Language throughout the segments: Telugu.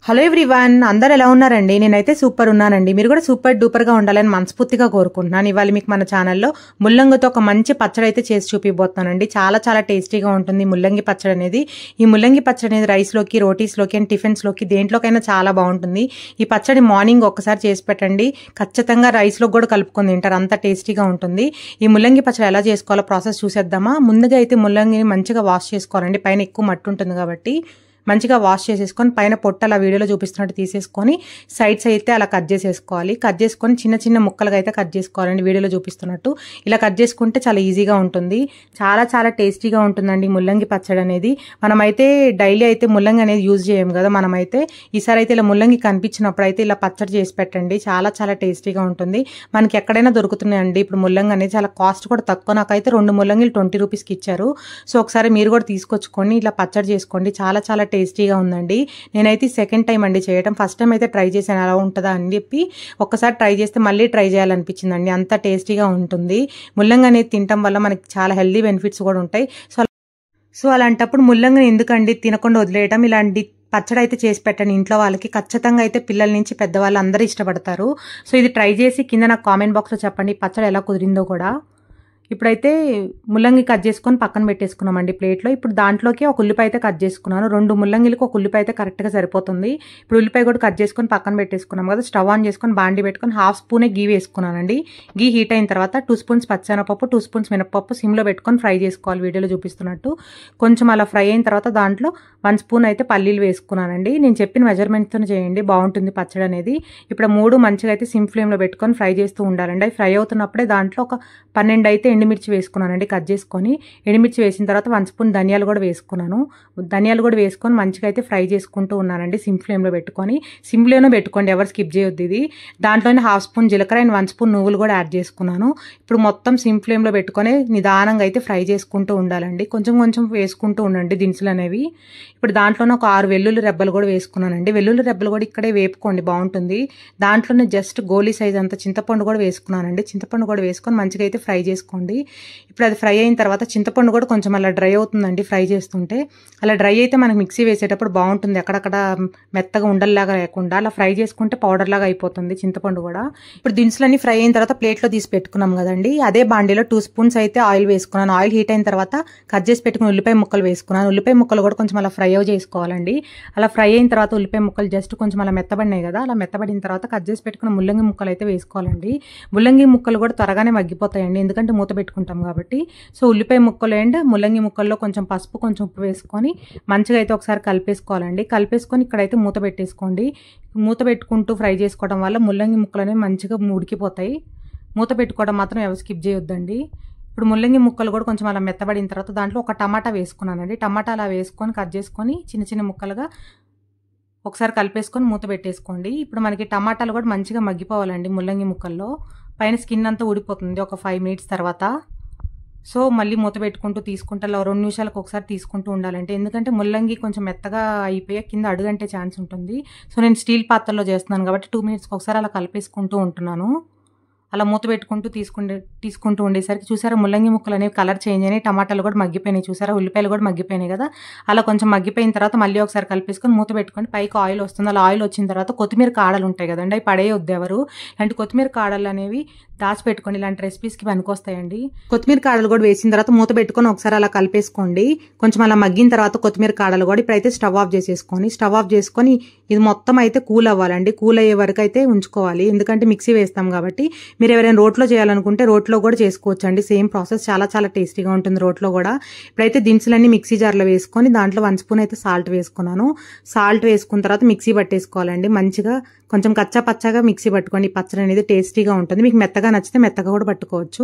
హలో ఎవ్రీవన్, అందరు ఎలా ఉన్నారండి? నేనైతే సూపర్ ఉన్నానండి. మీరు కూడా సూపర్ డూపర్ గా ఉండాలని మనస్ఫూర్తిగా కోరుకుంటున్నాను. ఇవాళ మీకు మన ఛానల్లో ముల్లంగితో ఒక మంచి పచ్చడి అయితే చేసి చూపిపోతున్నానండి. చాలా చాలా టేస్టీగా ఉంటుంది ముల్లంగి పచ్చడి అనేది. ఈ ముల్లంగి పచ్చడి అనేది రైస్లోకి, రోటీస్లోకి అండ్ టిఫిన్స్లోకి దేంట్లోకైనా చాలా బాగుంటుంది. ఈ పచ్చడి మార్నింగ్ ఒక్కసారి చేసి పెట్టండి, ఖచ్చితంగా రైస్లో కూడా కలుపుకొని తింటారు, అంత టేస్టీగా ఉంటుంది. ఈ ముల్లంగి పచ్చడి ఎలా చేసుకోవాలో ప్రాసెస్ చూసేద్దామా. ముందుగా అయితే ముల్లంగిని మంచిగా వాష్ చేసుకోవాలండి, పైన ఎక్కువ మట్టి ఉంటుంది కాబట్టి మంచిగా వాష్ చేసేసుకొని పైన పొట్టు అలా వీడియోలో చూపిస్తున్నట్టు తీసేసుకొని సైడ్స్ అయితే అలా కట్ చేసేసుకోవాలి. కట్ చేసుకొని చిన్న చిన్న ముక్కలుగా అయితే కట్ చేసుకోవాలండి, వీడియోలో చూపిస్తున్నట్టు. ఇలా కట్ చేసుకుంటే చాలా ఈజీగా ఉంటుంది, చాలా చాలా టేస్టీగా ఉంటుందండి ముల్లంగి పచ్చడి అనేది. మనమైతే డైలీ అయితే ముల్లంగి అనేది యూజ్ చేయం కదా, మనమైతే ఈసారి అయితే ఇలా ముల్లంగి కనిపించినప్పుడు అయితే ఇలా పచ్చడి చేసి పెట్టండి, చాలా చాలా టేస్టీగా ఉంటుంది. మనకి ఎక్కడైనా దొరుకుతున్నాయండి ఇప్పుడు ముల్లంగి అనేది, చాలా కాస్ట్ కూడా తక్కువ. నాకైతే 2 ముల్లంగిలు 20 రూపీస్కి ఇచ్చారు. సో ఒకసారి మీరు కూడా తీసుకొచ్చుకొని ఇలా పచ్చడి చేసుకోండి, చాలా చాలా టేస్టీగా ఉందండి. నేనైతే సెకండ్ టైం అండి చేయడం, ఫస్ట్ టైం అయితే ట్రై చేశాను అలా ఉంటుందా అని చెప్పి. ఒక్కసారి ట్రై చేస్తే మళ్ళీ ట్రై చేయాలనిపించిందండి, అంత టేస్టీగా ఉంటుంది. ముల్లంగి అనేది తినడం వల్ల మనకి చాలా హెల్దీ బెనిఫిట్స్ కూడా ఉంటాయి. సో అలాంటప్పుడు ముల్లంగిని ఎందుకండి తినకుండా వదిలేయడం, ఇలాంటి పచ్చడి అయితే చేసి పెట్టండి ఇంట్లో వాళ్ళకి, ఖచ్చితంగా అయితే పిల్లల నుంచి పెద్దవాళ్ళు అందరూ ఇష్టపడతారు. సో ఇది ట్రై చేసి కింద నాకు కామెంట్ బాక్స్లో చెప్పండి పచ్చడి ఎలా కుదిరిందో కూడా. ఇప్పుడైతే ముల్లంగి కట్ చేసుకొని పక్కన పెట్టేసుకున్నామండి ప్లేట్లో. ఇప్పుడు దాంట్లోకి ఒక ఉల్లిపాయ అయితే కట్ చేసుకున్నాను. 2 ముల్లంగిలకు ఒక ఉల్లిపాయ అయితే కరెక్ట్గా సరిపోతుంది. ఇప్పుడు ఉల్లిపాయ కూడా కట్ చేసుకొని పక్కన పెట్టేసుకున్నాం కదా. స్టవ్ ఆన్ చేసుకొని బాండి పెట్టుకొని 1/2 స్పూనే గీ వేసుకున్నానండి. గీ హీట్ అయిన తర్వాత 2 స్పూన్స్ పచ్చెనపప్పు, 2 స్పూన్స్ మినపప్పు సిమ్లో పెట్టుకొని ఫ్రై చేసుకోవాలి, వీడియోలో చూపిస్తున్నట్టు. కొంచెం అలా ఫ్రై అయిన తర్వాత దాంట్లో 1 స్పూన్ అయితే పల్లీలు వేసుకున్నానండి. నేను చెప్పిన మెజర్మెంట్తో చేయండి, బాగుంటుంది పచ్చడి అనేది. ఇప్పుడు 3 మంచిగా అయితే సిమ్ ఫ్లేమ్లో పెట్టుకొని ఫ్రై చేస్తూ ఉండాలండి. అవి ఫ్రై అవుతున్నప్పుడే దాంట్లో ఒక 12 అయితే ఎండుమిర్చి వేసుకున్నానండి కట్ చేసుకొని. ఎండుమిర్చి వేసిన తర్వాత 1 స్పూన్ ధనియాలు కూడా వేసుకున్నాను. ధనియాలు కూడా వేసుకొని మంచిగా అయితే ఫ్రై చేసుకుంటూ ఉన్నానండి సిమ్ ఫ్లేమ్లో పెట్టుకొని. సిమ్లోనే పెట్టుకోండి, ఎవరు స్కిప్ చేయొద్దు ఇది. దాంట్లోనే 1/2 స్పూన్ జీలకర్ర అండ్ 1 స్పూన్ నువ్వులు కూడా యాడ్ చేసుకున్నాను. ఇప్పుడు మొత్తం సిమ్ ఫ్లేమ్లో పెట్టుకొని నిదానంగా అయితే ఫ్రై చేసుకుంటూ ఉండాలండి, కొంచెం కొంచెం వేసుకుంటూ ఉండండి దినుసులు అనేవి. ఇప్పుడు దాంట్లోనే ఒక 6 వెల్లుల్లి రెబ్బలు కూడా వేసుకున్నానండి. వెల్లుల్లి రెబ్బలు కూడా ఇక్కడే వేపుకోండి, బాగుంటుంది. దాంట్లోనే జస్ట్ గోలీ సైజ్ అంత చింతపండు కూడా వేసుకున్నానండి. చింతపండు కూడా వేసుకొని మంచిగా అయితే ఫ్రై చేసుకోండి. ఇప్పుడు అది ఫ్రై అయిన తర్వాత చింతపండు కూడా కొంచెం అలా డ్రై అవుతుందండి ఫ్రై చేస్తుంటే. అలా డ్రై అయితే మనకి మిక్సీ వేసేటప్పుడు బాగుంటుంది, అక్కడక్కడ మెత్తగా ఉండల్లాగా లేకుండా అలా ఫ్రై చేసుకుంటే పౌడర్ లాగా అయిపోతుంది చింతపండు కూడా. ఇప్పుడు దినుసులన్నీ ఫ్రై అయిన తర్వాత ప్లేట్లో తీసి పెట్టుకున్నాం కదండి. అదే బాండీలో 2 స్పూన్స్ అయితే ఆయిల్ వేసుకున్నాను. ఆయిల్ హీట్ అయిన తర్వాత కట్ చేసి పెట్టుకుని ఉల్లిపాయ ముక్కలు వేసుకున్నాను. ఉల్లిపాయ ముక్కలు కూడా కొంచెం అలా ఫ్రై చేసుకోవాలండి. అలా ఫ్రై అయిన తర్వాత ఉల్లిపాయ ముక్కలు జస్ట్ కొంచెం అలా మెత్తబడినాయి కదా, అలా మెత్తబడిన తర్వాత కట్ చేసి పెట్టుకున్న ముల్లంగి ముక్కలు అయితే వేసుకోవాలండి. ముల్లంగి ముక్కలు కూడా త్వరగానే మగ్గిపోతాయండి, ఎందుకంటే మూత పెట్టుకుంటాం కాబట్టి. సో ఉల్లిపాయ ముక్కలు అండ్ ముల్లంగి ముక్కల్లో కొంచెం పసుపు, కొంచెం ఉప్పు వేసుకొని మంచిగా అయితే ఒకసారి కలిపేసుకోవాలండి. కలిపేసుకొని ఇక్కడైతే మూత పెట్టేసుకోండి. మూత పెట్టుకుంటూ ఫ్రై చేసుకోవడం వల్ల ముల్లంగి ముక్కలు అనేవి మంచిగా ఉడికిపోతాయి. మూత పెట్టుకోవడం మాత్రం ఎవరు స్కిప్ చేయొద్దండి. ఇప్పుడు ముల్లంగి ముక్కలు కూడా కొంచెం అలా మెత్తబడిన తర్వాత దాంట్లో ఒక టమాటా వేసుకున్నానండి. టమాటా అలా వేసుకొని కట్ చేసుకొని చిన్న చిన్న ముక్కలుగా ఒకసారి కలిపేసుకొని మూత పెట్టేసుకోండి. ఇప్పుడు మనకి టమాటాలు కూడా మంచిగా మగ్గిపోవాలండి ముల్లంగి ముక్కల్లో. పైన స్కిన్ అంతా ఊడిపోతుంది ఒక 5 మినిట్స్ తర్వాత. సో మళ్ళీ మూత పెట్టుకుంటూ తీసుకుంటూ అలా 2 నిమిషాలకు ఒకసారి తీసుకుంటూ ఉండాలంటే, ఎందుకంటే ముల్లంగి కొంచెం మెత్తగా అయిపోయా కింద అడుగంటే ఛాన్స్ ఉంటుంది. సో నేను స్టీల్ పాత్రలో చేస్తున్నాను కాబట్టి 2 మినిట్స్కి ఒకసారి అలా కలిపేసుకుంటూ ఉంటున్నాను. అలా మూత పెట్టుకుంటూ తీసుకుంటూ ఉండేసరికి చూసారా ముల్లంగి ముక్కలు అనేవి కలర్ చేంజ్ అయినాయి, టమాటాలు కూడా మగ్గిపోయినాయి, చూసారా ఉల్లిపాయలు కూడా మగ్గిపోయినాయి కదా. అలా కొంచెం మగ్గిపోయిన తర్వాత మళ్ళీ ఒకసారి కలిపేసుకొని మూత పెట్టుకొని పైకి ఆయిల్ వస్తుంది. అలా ఆయిల్ వచ్చిన తర్వాత కొత్తిమీర కాడలు ఉంటాయి కదండి, అవి పడేయొద్దు ఎవరు. ఇలాంటి కొత్తిమీర కాడలు అనేవి దాచిపెట్టుకోండి, ఇలాంటి రెసిపీస్కి పనికొస్తాయండి. కొత్తిమీర కాడలు కూడా వేసిన తర్వాత మూత పెట్టుకొని ఒకసారి అలా కలిపేసుకోండి. కొంచెం అలా మగ్గిన తర్వాత కొత్తిమీర కాడలు కూడా ఇప్పుడైతే స్టవ్ ఆఫ్ చేసుకొని ఇది మొత్తం అయితే కూల్ అవ్వాలండి. కూల్ అయ్యే వరకు అయితే ఉంచుకోవాలి, ఎందుకంటే మిక్సీ వేస్తాం కాబట్టి. మీరు ఎవరైనా రోట్లో చేయాలనుకుంటే రోట్లో కూడా చేసుకోవచ్చు అండి, సేమ్ ప్రాసెస్, చాలా చాలా టేస్టీగా ఉంటుంది రోట్లో కూడా. ఇప్పుడైతే దినుసులన్నీ మిక్సీ జార్లో వేసుకొని దాంట్లో 1 స్పూన్ అయితే సాల్ట్ వేసుకున్నాను. సాల్ట్ వేసుకున్న తర్వాత మిక్సీ పట్టేసుకోవాలండి మంచిగా. కొంచెం కచ్చా పచ్చగా మిక్సీ పట్టుకోండి, పచ్చడి అనేది టేస్టీగా ఉంటుంది. మీకు మెత్తగా నచ్చితే మెత్తగా కూడా పట్టుకోవచ్చు.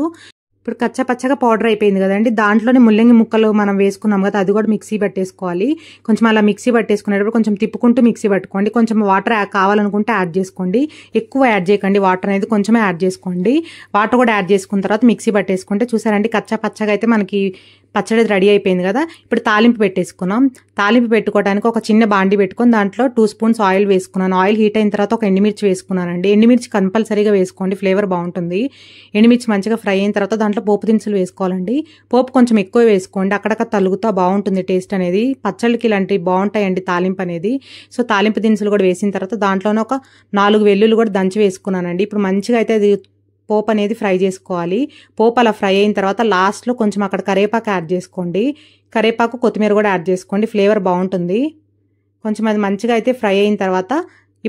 ఇప్పుడు కచ్చా పచ్చగా పౌడర్ అయిపోయింది కదండి, దాంట్లోనే ముల్లంగి ముక్కలు మనం వేసుకున్నాం కదా, అది కూడా మిక్సీ పట్టేసుకోవాలి. కొంచెం అలా మిక్సీ పట్టేసుకునేటప్పుడు కొంచెం తిప్పుకుంటూ మిక్సీ పట్టుకోండి. కొంచెం వాటర్ కావాలనుకుంటే యాడ్ చేసుకోండి, ఎక్కువ యాడ్ చేయకండి, వాటర్ అనేది కొంచెమే యాడ్ చేసుకోండి. వాటర్ కూడా యాడ్ చేసుకున్న తర్వాత మిక్సీ పట్టేసుకుంటే చూసారండి కచ్చా పచ్చగా అయితే మనకి పచ్చడి రెడీ అయిపోయింది కదా. ఇప్పుడు తాలింపు పెట్టేసుకున్నాం. తాలింపు పెట్టుకోవడానికి ఒక చిన్న బాండి పెట్టుకొని దాంట్లో 2 స్పూన్స్ ఆయిల్ వేసుకున్నాను. ఆయిల్ హీట్ అయిన తర్వాత ఒక ఎండుమిర్చి వేసుకున్నానండి. ఎండుమిర్చి కంపల్సరీగా వేసుకోండి, ఫ్లేవర్ బాగుంటుంది. ఎండుమిర్చి మంచిగా ఫ్రై అయిన తర్వాత దాంట్లో పోపు దినుసులు వేసుకోవాలండి. పోపు కొంచెం ఎక్కువ వేసుకోండి, అక్కడక్కడ తలుగుతా బాగుంటుంది టేస్ట్ అనేది. పచ్చళ్ళకి ఇలాంటివి బాగుంటాయండి తాలింపు అనేది. సో తాలింపు దినుసులు కూడా వేసిన తర్వాత దాంట్లోనే ఒక 4 వెల్లుల్లి కూడా దంచి వేసుకున్నానండి. ఇప్పుడు మంచిగా అయితే అది పోపు అనేది ఫ్రై చేసుకోవాలి. పోపు అలా ఫ్రై అయిన తర్వాత లాస్ట్లో కొంచెం అక్కడ కరివేపాకు యాడ్ చేసుకోండి. కరివేపాకు కొత్తిమీర కూడా యాడ్ చేసుకోండి, ఫ్లేవర్ బాగుంటుంది. కొంచెం అది మంచిగా అయితే ఫ్రై అయిన తర్వాత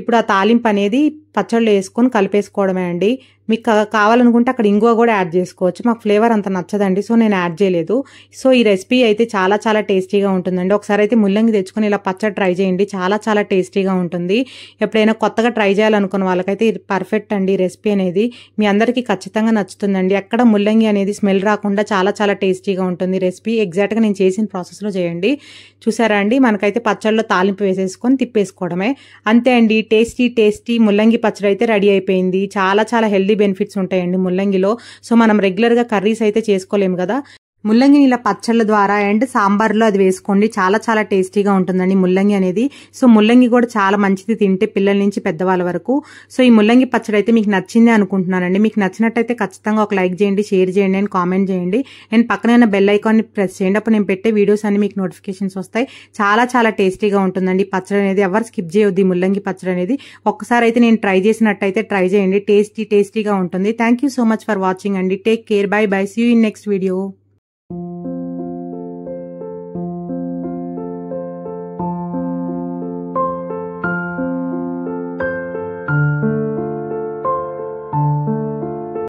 ఇప్పుడు ఆ తాలింపు అనేది పచ్చళ్ళు వేసుకొని కలిపేసుకోవడమే అండి. మీకు కావాలనుకుంటే అక్కడ ఇంగువ కూడా యాడ్ చేసుకోవచ్చు. మాకు ఫ్లేవర్ అంత నచ్చదండి, సో నేను యాడ్ చేయలేదు. సో ఈ రెసిపీ అయితే చాలా చాలా టేస్టీగా ఉంటుందండి. ఒకసారి అయితే ముల్లంగి తెచ్చుకొని ఇలా పచ్చడి ట్రై చేయండి, చాలా చాలా టేస్టీగా ఉంటుంది. ఎప్పుడైనా కొత్తగా ట్రై చేయాలనుకున్న వాళ్ళకైతే ఇది పర్ఫెక్ట్ అండి. రెసిపీ అనేది మీ అందరికీ ఖచ్చితంగా నచ్చుతుందండి. ఎక్కడ ముల్లంగి అనేది స్మెల్ రాకుండా చాలా చాలా టేస్టీగా ఉంటుంది రెసిపీ. ఎగ్జాక్ట్గా నేను చేసిన ప్రాసెస్లో చేయండి. చూసారా అండి, మనకైతే పచ్చళ్ళలో తాలింపు వేసేసుకొని తిప్పేసుకోవడమే, అంతే అండి. టేస్టీ టేస్టీ ముల్లంగి పచ్చడి అయితే రెడీ అయిపోయింది. చాలా చాలా హెల్దీ బెనిఫిట్స్ ఉంటాయండి ముల్లంగిలో. సో మనం రెగ్యులర్గా కర్రీస్ అయితే చేసుకోలేము కదా. ముల్లంగిని ఇలా పచ్చళ్ళ ద్వారా అండ్ సాంబార్లో అది వేసుకోండి, చాలా చాలా టేస్టీగా ఉంటుందండి ముల్లంగి అనేది. సో ముల్లంగి కూడా చాలా మంచిది తింటే, పిల్లల నుంచి పెద్దవాళ్ళ వరకు. సో ఈ ముల్లంగి పచ్చడి అయితే మీకు నచ్చింది అనుకుంటున్నానండి. మీకు నచ్చినట్టయితే ఖచ్చితంగా ఒక లైక్ చేయండి, షేర్ చేయండి అండ్ కామెంట్ చేయండి. అండ్ పక్కన బెల్ ఐకాన్ని ప్రెస్ చేయండి, అప్పుడు నేను పెట్టే వీడియోస్ అన్ని మీకు నోటిఫికేషన్స్ వస్తాయి. చాలా చాలా టేస్టీగా ఉంటుందండి పచ్చడి అనేది. ఎవరు స్కిప్ చేయొద్దు ఈ ముల్లంగి పచ్చడి అనేది. ఒక్కసారి అయితే నేను ట్రై చేసినట్టయితే ట్రై చేయండి, టేస్టీగా ఉంటుంది. Thank you so much for watching అండి. Take care, bye bye, see you in next video.